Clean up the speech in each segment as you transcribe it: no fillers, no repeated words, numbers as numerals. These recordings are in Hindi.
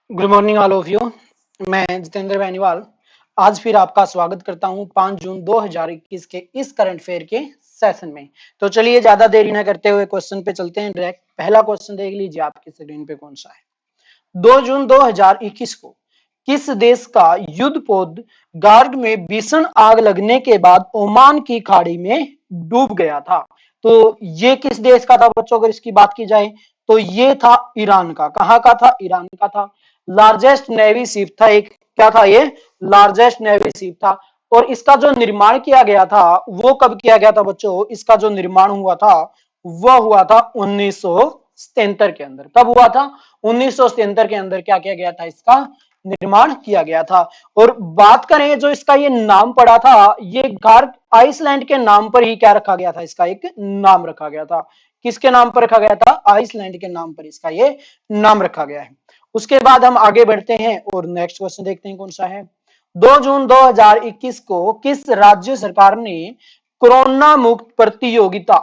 Good morning all of you. मैं जितेंद्र बेनीवाल आज फिर आपका स्वागत करता हूं 5 जून 2021 के इस करंट अफेयर के सेशन में। तो चलिए ज्यादा देरी न करते हुए क्वेश्चन पे चलते हैं डायरेक्ट। पहला क्वेश्चन देख लीजिए आपकी स्क्रीन पे कौन सा है। 2 जून 2021 को किस देश का युद्धपोत गार्ड में भीषण आग लगने के बाद ओमान की खाड़ी में डूब गया था। तो ये किस देश का था बच्चों, अगर इसकी बात की जाए तो ये था ईरान का। कहां का था? ईरान का था। लार्जेस्ट नेवी शिप था एक। क्या था ये? लार्जेस्ट नेवी शिप था। और इसका जो निर्माण किया गया था वो कब किया गया था बच्चों? इसका जो निर्माण हुआ था वह हुआ था 1977 के अंदर। कब हुआ था? 1977 के अंदर क्या किया गया था? इसका निर्माण किया गया था। और बात करें जो इसका ये नाम पड़ा था, ये गार्ग आइसलैंड के नाम पर ही क्या रखा गया था? इसका एक नाम रखा गया था। किसके नाम पर रखा गया था? आइसलैंड के नाम पर इसका ये नाम रखा गया है। उसके बाद हम आगे बढ़ते हैं और नेक्स्ट क्वेश्चन देखते हैं कौन सा है। 2 जून 2021 को किस राज्य सरकार ने कोरोना मुक्त प्रतियोगिता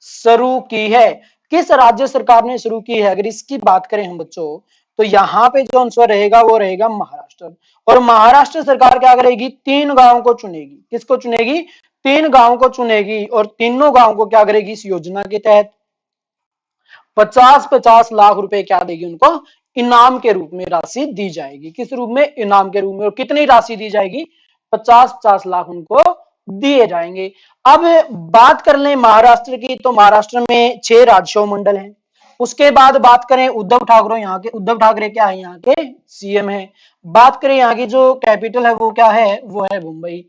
शुरू की है? किस राज्य सरकार ने शुरू की है? अगर इसकी बात करें हम बच्चों तो यहाँ पे जो आंसर रहेगा वो रहेगा महाराष्ट्र। और महाराष्ट्र सरकार क्या करेगी? 3 गांवों को चुनेगी। किसको चुनेगी? 3 गांवों को चुनेगी और तीनों गांवों को क्या करेगी? इस योजना के तहत 50-50 लाख रुपए क्या देगी? उनको इनाम के रूप में राशि दी जाएगी। किस रूप में? इनाम के रूप में। और कितनी राशि दी जाएगी? 50-50 लाख उनको दिए जाएंगे। अब बात कर लें महाराष्ट्र की तो महाराष्ट्र में 6 राज्य मंडल हैं। उसके बाद बात करें उद्धव ठाकरे, यहाँ के उद्धव ठाकरे क्या है? यहाँ के सीएम है। बात करें यहाँ की जो कैपिटल है वो क्या है? वो है मुंबई।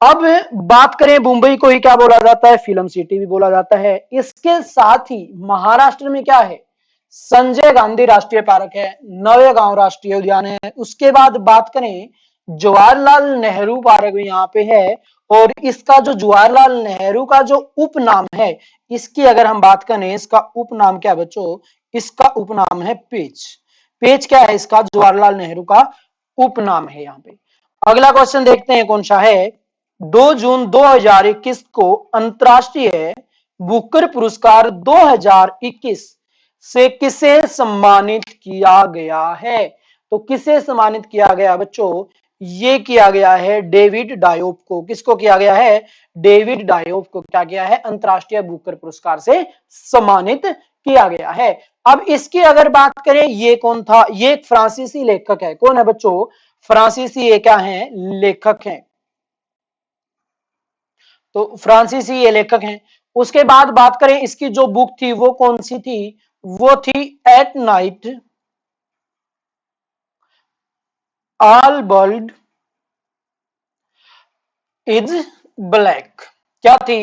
अब बात करें मुंबई को ही क्या बोला जाता है? फिल्म सिटी भी बोला जाता है। इसके साथ ही महाराष्ट्र में क्या है? संजय गांधी राष्ट्रीय पार्क है, नवेगांव राष्ट्रीय उद्यान है। उसके बाद बात करें जवाहरलाल नेहरू पार्क भी यहाँ पे है। और इसका जो जवाहरलाल नेहरू का जो उपनाम है, इसकी अगर हम बात करें, इसका उपनाम क्या है बच्चों? इसका उपनाम है पेज। पेज क्या है इसका? जवाहरलाल नेहरू का उपनाम है यहाँ पे। अगला क्वेश्चन देखते हैं कौन सा है। 2 जून 2021 को अंतरराष्ट्रीय बुकर पुरस्कार 2021 से किसे सम्मानित किया गया है? तो किसे सम्मानित किया गया बच्चों? ये किया गया है डेविड डायोप को। किसको किया गया है? डेविड डायोप को क्या किया है? अंतरराष्ट्रीय बुकर पुरस्कार से सम्मानित किया गया है। अब इसकी अगर बात करें, ये कौन था? ये एक फ्रांसीसी लेखक है। कौन है बच्चों? फ्रांसीसी ये क्या है? लेखक हैं। तो फ्रांसीसी ये लेखक हैं। उसके बाद बात करें इसकी जो बुक थी वो कौन सी थी? वो थी at night all world is black. क्या थी?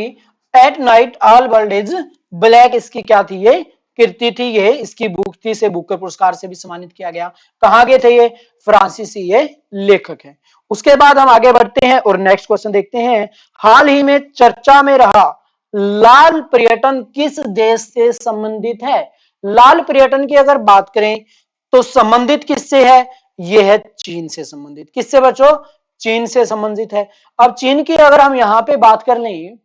At night all world is black. इसकी क्या थी? ये कृति थी, ये इसकी बुक थी। से बुकर पुरस्कार से भी सम्मानित किया गया। कहां के थे ये? फ्रांसीसी ये लेखक है। उसके बाद हम आगे बढ़ते हैं और नेक्स्ट क्वेश्चन देखते हैं। हाल ही में चर्चा में रहा लाल पर्यटन किस देश से संबंधित है? लाल पर्यटन की अगर बात करें तो संबंधित किससे है? यह है चीन से संबंधित। किससे बच्चों? चीन से संबंधित है। अब चीन की अगर हम यहां पे बात कर लें,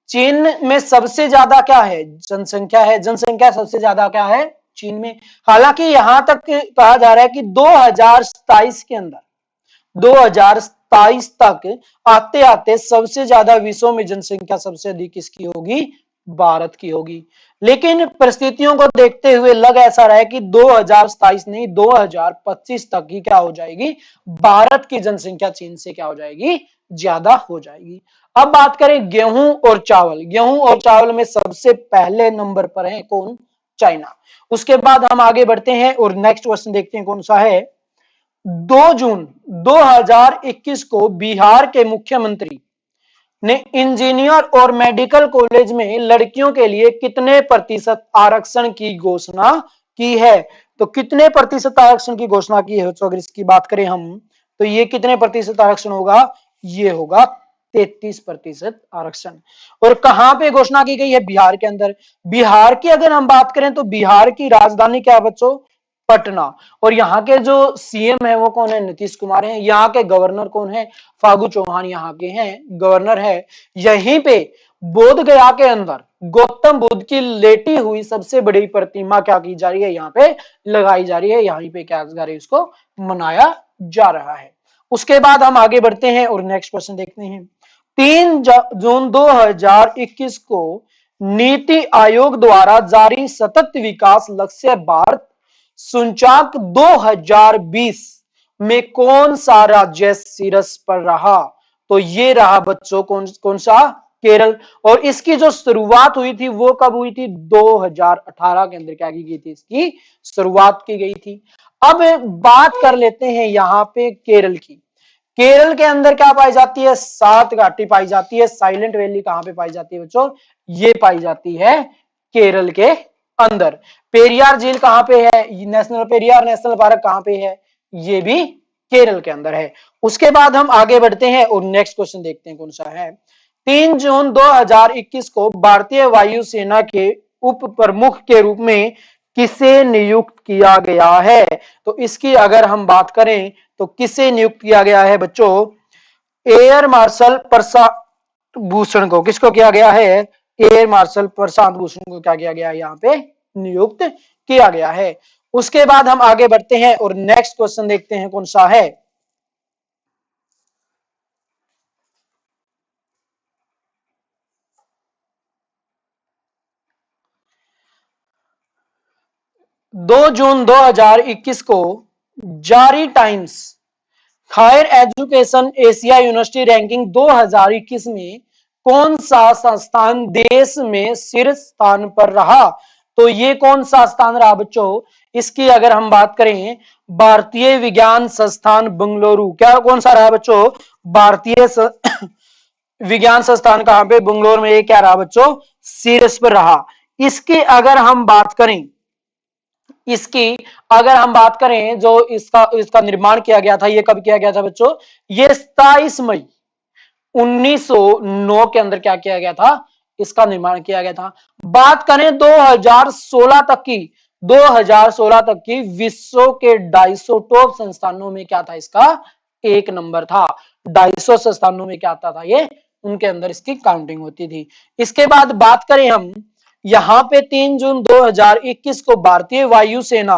चीन में सबसे ज्यादा क्या है? जनसंख्या है। जनसंख्या सबसे ज्यादा क्या है? चीन में। हालांकि यहां तक कहा जा रहा है कि 2027 के अंदर 2027 तक आते आते सबसे ज्यादा विश्व में जनसंख्या सबसे अधिक किसकी होगी? भारत की होगी। लेकिन परिस्थितियों को देखते हुए लग ऐसा रहा है कि 2027 नहीं 2025 तक ही क्या हो जाएगी? भारत की जनसंख्या चीन से क्या हो जाएगी? ज्यादा हो जाएगी। अब बात करें गेहूं और चावल। गेहूं और चावल में सबसे पहले नंबर पर है कौन? चाइना। उसके बाद हम आगे बढ़ते हैं और नेक्स्ट क्वेश्चन देखते हैं कौन सा है। 2 जून 2021 को बिहार के मुख्यमंत्री ने इंजीनियर और मेडिकल कॉलेज में लड़कियों के लिए कितने प्रतिशत आरक्षण की घोषणा की है? तो कितने प्रतिशत आरक्षण की घोषणा की है? तो अगर इसकी बात करें हम तो ये कितने प्रतिशत आरक्षण होगा? ये होगा 33% आरक्षण। और कहां पे घोषणा की गई है? बिहार के अंदर। बिहार की अगर हम बात करें तो बिहार की राजधानी क्या है बच्चों? पटना। और यहाँ के जो सीएम है वो कौन है? नीतीश कुमार है। यहाँ के गवर्नर कौन है? फागू चौहान यहाँ के हैं गवर्नर है। यहीं पे बोध गया के अंदर गौतम बुद्ध की लेटी हुई सबसे बड़ी प्रतिमा क्या की जा रही है, यहाँ पे लगाई जा रही है, यहीं पे क्या जा रही है, उसको मनाया जा रहा है। उसके बाद हम आगे बढ़ते हैं और नेक्स्ट क्वेश्चन देखते हैं। 3 जून 2021 को नीति आयोग द्वारा जारी सतत विकास लक्ष्य भारत सूचकांक 2020 में कौन सा राज्य शीर्ष पर रहा? तो ये रहा बच्चों कौन कौन सा? केरल। और इसकी जो शुरुआत हुई थी वो कब हुई थी? 2018 के अंदर क्या की गई थी, इसकी शुरुआत की गई थी। अब बात कर लेते हैं यहां पे केरल की। केरल के अंदर क्या पाई जाती है? 7 घाटी पाई जाती है। साइलेंट वैली कहां पे पाई जाती है बच्चों? ये पाई जाती है केरल के अंदर। पेरियार झील कहां पे है? नेशनल पेरियार नेशनल पार्क कहां पे है? ये भी केरल के अंदर है। उसके बाद हम आगे बढ़ते हैं और नेक्स्ट क्वेश्चन देखते हैं कौन सा है। 3 जून 2021 को भारतीय वायुसेना के उप प्रमुख के रूप में किसे नियुक्त किया गया है? तो इसकी अगर हम बात करें तो किसे नियुक्त किया गया है बच्चों? एयर मार्शल प्रशांत भूषण को। किसको किया गया है? एयर मार्शल प्रशांत भूषण को क्या किया गया है? यहाँ पे नियुक्त किया गया है। उसके बाद हम आगे बढ़ते हैं और नेक्स्ट क्वेश्चन देखते हैं कौन सा है। दो जून 2021 को जारी Times Higher Education Asia University ranking 2021 में कौन सा संस्थान देश में शीर्ष स्थान पर रहा? तो ये कौन सा स्थान रहा बच्चों? इसकी अगर हम बात करें, भारतीय विज्ञान संस्थान बेंगलुरु। क्या कौन सा रहा बच्चों? भारतीय विज्ञान संस्थान कहां पे? बेंगलुरु में। ये क्या रहा बच्चों? शीर्ष पर रहा। इसकी अगर हम बात करें, इसकी अगर हम बात करें जो इसका इसका निर्माण किया गया था, ये कब किया गया था बच्चों? ये 27 मई 1909 के अंदर क्या किया गया था? इसका निर्माण किया गया था। बात करें 2016 तक की, 2016 तक की विश्व के 250 टॉप संस्थानों में क्या था? इसका 1 नंबर था। 250 संस्थानों में क्या आता था? ये उनके अंदर इसकी काउंटिंग होती थी। इसके बाद बात करें हम, यहां पे 3 जून 2021 को भारतीय वायुसेना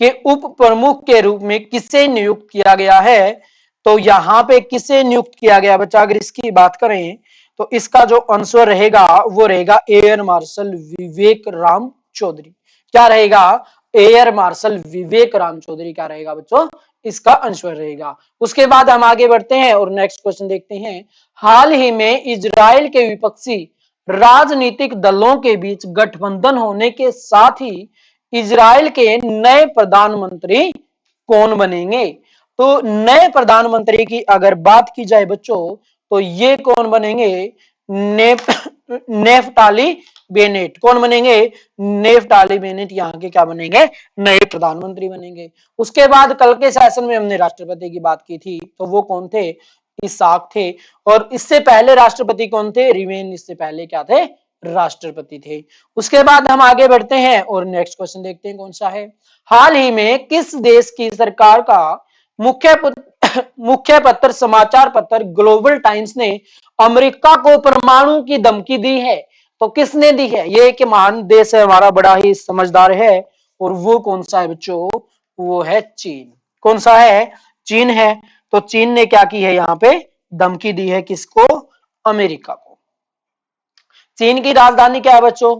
के उप प्रमुख के रूप में किसे नियुक्त किया गया है? तो यहां पे किसे नियुक्त किया गया बच्चा? अगर इसकी बात करें तो इसका जो आंसर रहेगा वो रहेगा एयर मार्शल विवेक राम चौधरी। क्या रहेगा? एयर मार्शल विवेक राम चौधरी क्या रहेगा बच्चों? इसका आंसर रहेगा। उसके बाद हम आगे बढ़ते हैं और नेक्स्ट क्वेश्चन देखते हैं। हाल ही में इजराइल के विपक्षी राजनीतिक दलों के बीच गठबंधन होने के साथ ही इजराइल के नए प्रधानमंत्री कौन बनेंगे? तो नए प्रधानमंत्री की अगर बात की जाए बच्चों तो ये कौन बनेंगे? Naftali Bennett. कौन बनेंगे? नेफ्ताली बेनेट यहाँ के क्या बनेंगे? नए प्रधानमंत्री बनेंगे। उसके बाद कल के सेशन में हमने राष्ट्रपति की बात की थी, तो वो कौन थे? इसाक थे। और इससे पहले राष्ट्रपति कौन थे? रिवेन। इससे पहले क्या थे? राष्ट्रपति थे। उसके बाद हम आगे बढ़ते हैं और नेक्स्ट क्वेश्चन देखते हैं कौन सा है। हाल ही में किस देश की सरकार का मुख्य पत्र समाचार पत्र ग्लोबल टाइम्स ने अमेरिका को परमाणु की धमकी दी है? तो किसने दी है? ये एक महान देश है हमारा, बड़ा ही समझदार है, और वो कौन सा है बच्चों? वो है चीन। कौन सा है? चीन है। तो चीन ने क्या की है? यहाँ पे धमकी दी है। किसको? अमेरिका को। चीन की राजधानी क्या है बच्चों?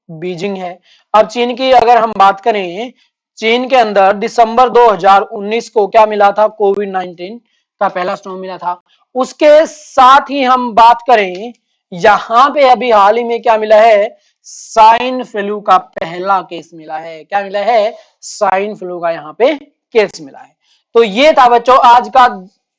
बीजिंग है। अब चीन की अगर हम बात करें, चीन के अंदर दिसंबर 2019 को क्या मिला था? कोविड-19 का पहला स्ट्रेन मिला था। उसके साथ ही हम बात करें, यहां पे अभी हाल ही में क्या मिला है? स्वाइन फ्लू का पहला केस मिला है। क्या मिला है? स्वाइन फ्लू का यहाँ पे केस मिला है। तो ये था बच्चों आज का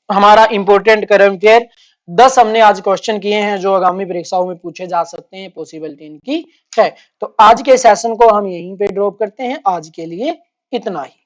हमारा इंपोर्टेंट करंट अफेयर। 10 हमने आज क्वेश्चन किए हैं जो आगामी परीक्षाओं में पूछे जा सकते हैं, पॉसिबिलिटी इनकी है। तो आज के सेशन को हम यहीं पे ड्रॉप करते हैं। आज के लिए इतना ही।